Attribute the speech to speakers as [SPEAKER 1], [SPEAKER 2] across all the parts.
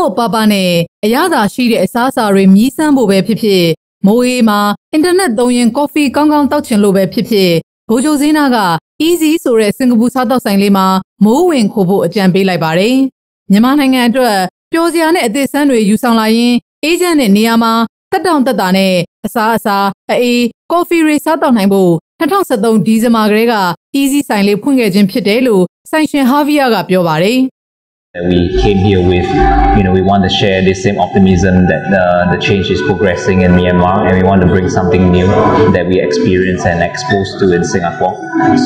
[SPEAKER 1] ပေါ့ပါပါနဲ့အရသာရှိတဲ့အစားအစာတွေမြည်ဆန်းဖို့ပဲဖြစ်ဖြစ်မိုးအေးမှာအင်တာနက်သုံးရင်ကော်ဖီကောင်းကောင်းတောက်ချင်လို့ပဲဖြစ်ဖြစ်ဘိုးချုပ်စင်းနာက easy ဆိုတဲ့စင်ကာပူစားတောက်ဆိုင်လေးမှာမိုးဝင်ခိုးဖို့အကြံပေးလိုက်ပါတယ်မြန်မာနိုင်ငံအတွက်ပျော်စရာနဲ့အသေးစမ်းတွေယူဆောင်လာရင်အေဂျင့်နဲ့နေရာမှာတက်တောင့်တက်တာနဲ့အစားအစာအေးကော်ဖီတွေစားတောက်နိုင်ဖို့2013ဒီဇင်ဘာကလေးက easy ဆိုင်လေးဖွင့်ခဲ့ခြင်းဖြစ်တယ်လို့ဆိုင်ရှင်ဟာဗီယာကပြောပါတယ်
[SPEAKER 2] We came here with, we want to share this same optimism that the change is progressing in Myanmar, and we want to bring something new that we experience and exposed to in Singapore.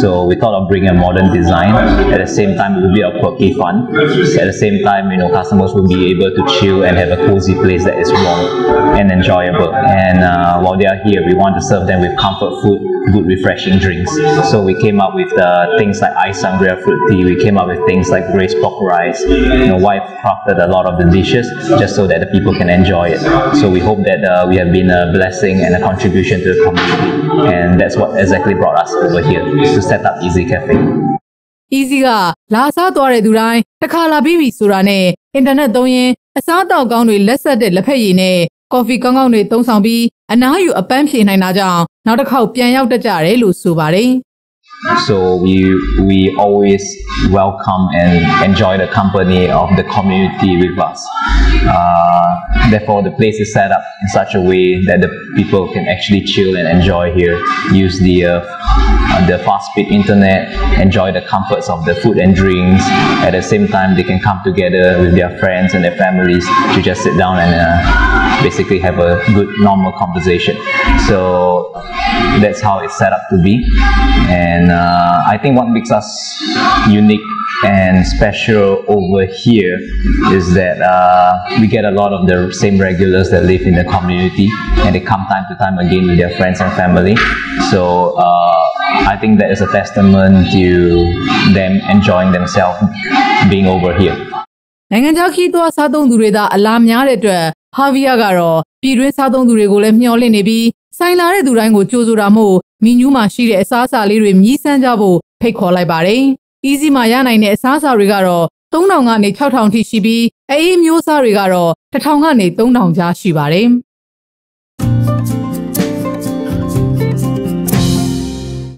[SPEAKER 2] So we thought of bringing a modern design. At the same time, it will be a quirky fun. At the same time, customers will be able to chill and have a cozy place that is warm and enjoyable. And while they are here, we want to serve them with comfort food, good refreshing drinks. So we came up with things like ice sangria fruit tea. We came up with things like braised pork rice. Wife crafted a lot of the dishes just so that the people can enjoy it. So we hope that we have been a blessing and a contribution to the community, and that's what exactly brought us over here to set up Easy Cafe.
[SPEAKER 1] Easy ကလာစားသွားတဲ့သူတိုင်းတစ်ခါလာပြီးပြီဆိုတာနဲ့အင်တာနက်သုံးရင်အစားအသောက်ကောင်းတွေလက်ဆက်တဲ့လက်ဖက်ရည်နဲ့ကော်ဖီကောင်းကောင်းတွေသုံးဆောင်ပြီးအနားယူအပန်းဖြေနိုင်တာကြောင့်နောက်တစ်ခေါက်ပြန်ရောက်တတ်ကြတယ်လို့ဆိုပါတယ်
[SPEAKER 2] So we always welcome and enjoy the company of the community with us. Therefore, the place is set up in such a way that the people can actually chill and enjoy here, use the fast-speed internet, enjoy the comforts of the food and drinks. At the same time, they can come together with their friends and their families to just sit down and basically have a good normal conversation. So that's how it's set up to be, and I think what makes us unique and special over here is that we get a lot of the same regulars that live in the community, and they come time to time again with their friends and family. So I think that is a testament to them enjoying themselves being over here.
[SPEAKER 1] နိုင်ငံခြားခီးသွွားစားသုံးသူတွေသာအလားများတဲ့အတွက်ဟာဗီယာကတော့ပြည်တွင်းစားသုံးသူတွေကိုလည်းမျှော်လင့်နေပြီးဆိုင်လာတဲ့သူတိုင်းကိုကြိုးဆိုတာမို့မီနူးမှာရှိတဲ့အစားအစာလေးတွေမြည်ဆန်းကြဖို့ဖိတ်ခေါ်လိုက်ပါတယ်။ Easy မှာရနိုင်တဲ့အစားအစာတွေကတော့3000ကနေ6000ထိရှိပြီးအေးမျိုးစားတွေကတော့1000ကနေ3000ကြားရှိပါတယ်။